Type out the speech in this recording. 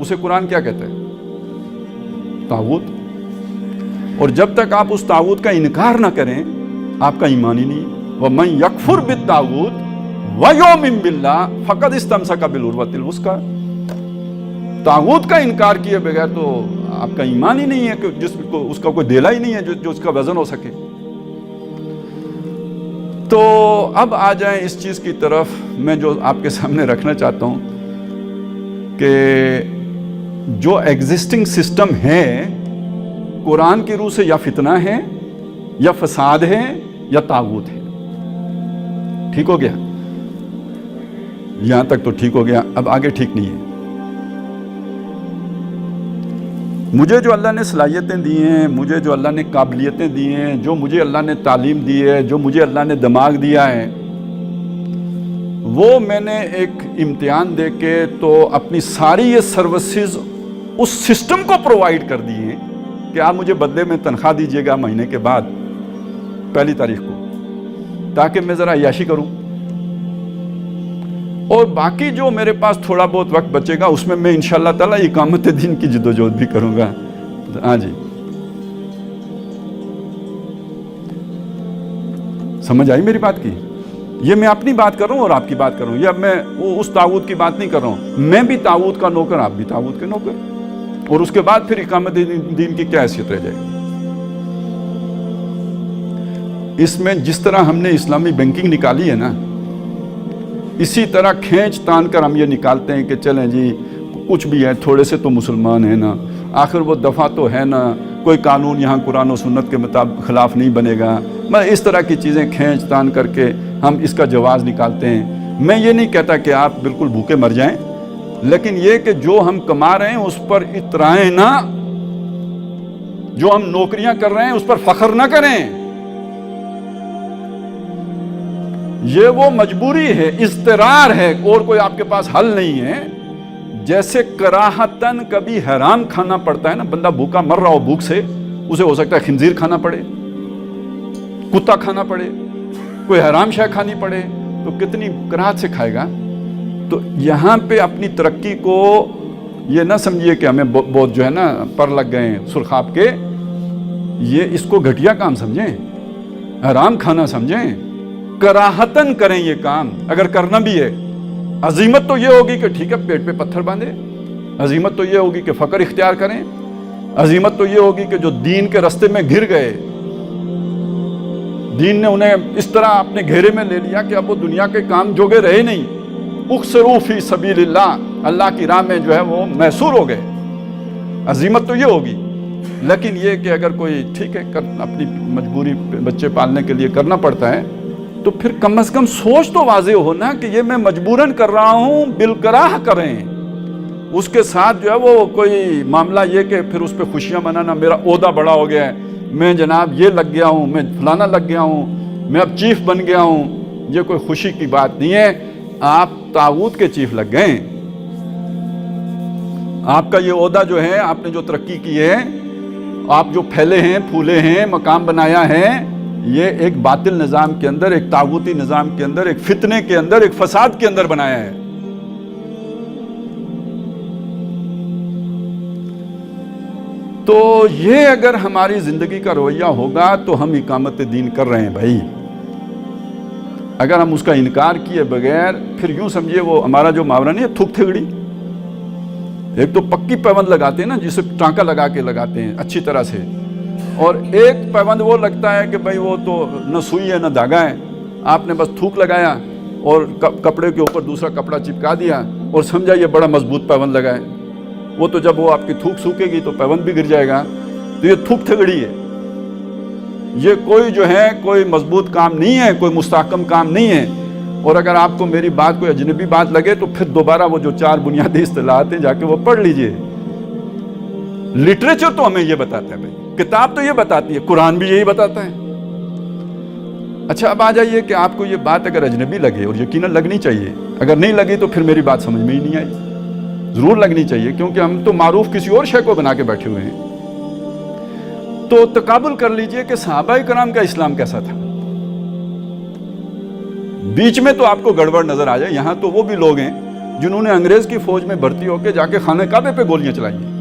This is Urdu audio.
اسے قرآن کیا کہتا ہے؟ طاغوت. اور جب تک آپ اس طاغوت کا انکار نہ کریں آپ کا ایمان ہی نہیں. وَمَن يَكْفُرْ بِالطَّاغُوتِ وَيُؤْمِن بِاللَّهِ فَقَدِ اسْتَمْسَكَ بِالْعُرْوَةِ الْوُثْقَىٰ. طاغوت کا انکار کیے بغیر تو آپ کا ایمان ہی نہیں ہے کہ جس کو اس کا کوئی دیلا ہی نہیں ہے جو اس کا وزن ہو سکے. تو اب آ جائیں اس چیز کی طرف میں جو آپ کے سامنے رکھنا چاہتا ہوں کہ جو ایگزسٹنگ سسٹم ہے قرآن کی روح سے یا فتنہ ہے یا فساد ہے یا طاغوت ہے. ٹھیک ہو گیا؟ یہاں تک تو ٹھیک ہو گیا. اب آگے ٹھیک نہیں ہے. مجھے جو اللہ نے صلاحیتیں دی ہیں, مجھے جو اللہ نے قابلیتیں دی ہیں, جو مجھے اللہ نے تعلیم دی ہے, جو مجھے اللہ نے دماغ دیا ہے, وہ میں نے ایک امتحان دے کے تو اپنی ساری یہ سروسز اس سسٹم کو پرووائڈ کر دی ہیں کہ آپ مجھے بدلے میں تنخواہ دیجیے گا مہینے کے بعد 1 تاریخ کو, تاکہ میں ذرا عیاشی کروں, اور باقی جو میرے پاس تھوڑا بہت وقت بچے گا اس میں میں انشاءاللہ تعالیٰ اقامت دین کی جد و جہد بھی کروں گا. ہاں جی, سمجھ آئی میری بات کی؟ یہ میں اپنی بات کر رہا ہوں اور آپ کی بات کر رہا ہوں. یہ اب میں اس طاغوت کی بات نہیں کر رہا ہوں. میں بھی طاغوت کا نوکر, آپ بھی طاغوت کے نوکر, اور اس کے بعد پھر اقامت دین کی کیا حیثیت رہ جائے گی؟ اس میں جس طرح ہم نے اسلامی بینکنگ نکالی ہے نا, اسی طرح کھینچ تان کر ہم یہ نکالتے ہیں کہ چلیں جی کچھ بھی ہے, تھوڑے سے تو مسلمان ہیں نا, آخر وہ دفعہ تو ہے نا, کوئی قانون یہاں قرآن و سنت کے مطابق خلاف نہیں بنے گا. میں اس طرح کی چیزیں کھینچ تان کر کے ہم اس کا جواز نکالتے ہیں. میں یہ نہیں کہتا کہ آپ بالکل بھوکے مر جائیں, لیکن یہ کہ جو ہم کما رہے ہیں اس پر اترائیں نہ, جو ہم نوکریاں کر رہے ہیں اس پر فخر نہ کریں. یہ وہ مجبوری ہے, اضطرار ہے, اور کوئی آپ کے پاس حل نہیں ہے. جیسے کراہتن کبھی حرام کھانا پڑتا ہے نا, بندہ بھوکا مر رہا ہو بھوک سے, اسے ہو سکتا ہے خنزیر کھانا پڑے, کتا کھانا پڑے, کوئی حرام شے کھانی پڑے, تو کتنی کراہت سے کھائے گا. تو یہاں پہ اپنی ترقی کو یہ نہ سمجھیے کہ ہمیں بہت جو ہے نا پر لگ گئے ہیں سرخاب کے, یہ اس کو گھٹیا کام سمجھیں, حرام کھانا سمجھیں. کراہتن کریں یہ کام اگر کرنا بھی ہے. عزیمت تو یہ ہوگی کہ ٹھیک ہے پیٹ پہ پتھر باندھے, عزیمت تو یہ ہوگی کہ فقر اختیار کریں, عزیمت تو یہ ہوگی کہ جو دین کے رستے میں گر گئے, دین نے انہیں اس طرح اپنے گھیرے میں لے لیا کہ اب وہ دنیا کے کام جوگے رہے نہیں. اکثروا فی سبیل اللہ, اللہ کی راہ میں جو ہے وہ محصور ہو گئے. عزیمت تو یہ ہوگی. لیکن یہ کہ اگر کوئی ٹھیک ہے اپنی مجبوری بچے پالنے کے لیے کرنا پڑتا ہے, تو پھر کم از کم سوچ تو واضح ہو نا کہ یہ میں مجبوراً کر رہا ہوں, بالکراہ کریں. اس کے ساتھ جو ہے وہ کوئی معاملہ یہ کہ پھر اس پہ خوشیاں منانا, میرا عہدہ بڑا ہو گیا ہے, میں جناب یہ لگ گیا ہوں, میں فلانا لگ گیا ہوں, میں اب چیف بن گیا ہوں. یہ کوئی خوشی کی بات نہیں ہے. آپ طاغوت کے چیف لگ گئے. آپ کا یہ عہدہ جو ہے, آپ نے جو ترقی کی ہے, آپ جو پھیلے ہیں, پھولے ہیں, مقام بنایا ہے, یہ ایک باطل نظام کے اندر, ایک طاغوتی نظام کے اندر, ایک فتنے کے اندر, ایک فساد کے اندر بنایا ہے. تو یہ اگر ہماری زندگی کا رویہ ہوگا تو ہم اقامت دین کر رہے ہیں بھائی. اگر ہم اس کا انکار کیے بغیر, پھر یوں سمجھیے وہ ہمارا جو محاورہ نہیں ہے تھوک تھگڑی, ایک تو پکی پیوند لگاتے ہیں نا جسے ٹانکا لگا کے لگاتے ہیں اچھی طرح سے, اور ایک پیوند وہ لگتا ہے کہ بھائی وہ تو نہ سوئی ہے نہ دھاگا ہے, آپ نے بس تھوک لگایا اور کپڑے کے اوپر دوسرا کپڑا چپکا دیا اور سمجھا یہ بڑا مضبوط پیوند لگا ہے. وہ تو جب وہ آپ کی تھوک سوکھے گی تو پیوند بھی گر جائے گا. تو یہ تھوک تھگڑی ہے. یہ کوئی جو ہے کوئی مضبوط کام نہیں ہے, کوئی مستحکم کام نہیں ہے. اور اگر آپ کو میری بات کوئی اجنبی بات لگے تو پھر دوبارہ وہ جو 4 بنیادی اصطلاحات ہیں جا کے وہ پڑھ لیجئے. لٹریچر تو ہمیں یہ بتاتا ہے بھائی, کتاب تو یہ بتاتی ہے, قرآن بھی یہی بتاتا ہے. اچھا اب آ جائیے کہ آپ کو یہ بات اگر اجنبی لگے, اور یقیناً لگنی چاہیے, اگر نہیں لگی تو پھر میری بات سمجھ میں ہی نہیں آئی. ضرور لگنی چاہیے کیونکہ ہم تو معروف کسی اور شے کو بنا کے بیٹھے ہوئے ہیں. تو تقابل کر لیجئے کہ صحابہ کرام کا اسلام کیسا تھا. بیچ میں تو آپ کو گڑبڑ نظر آ جائے, یہاں تو وہ بھی لوگ ہیں جنہوں نے انگریز کی فوج میں بھرتی ہو کے جا کے خانہ کعبے پہ گولیاں چلائی ہیں.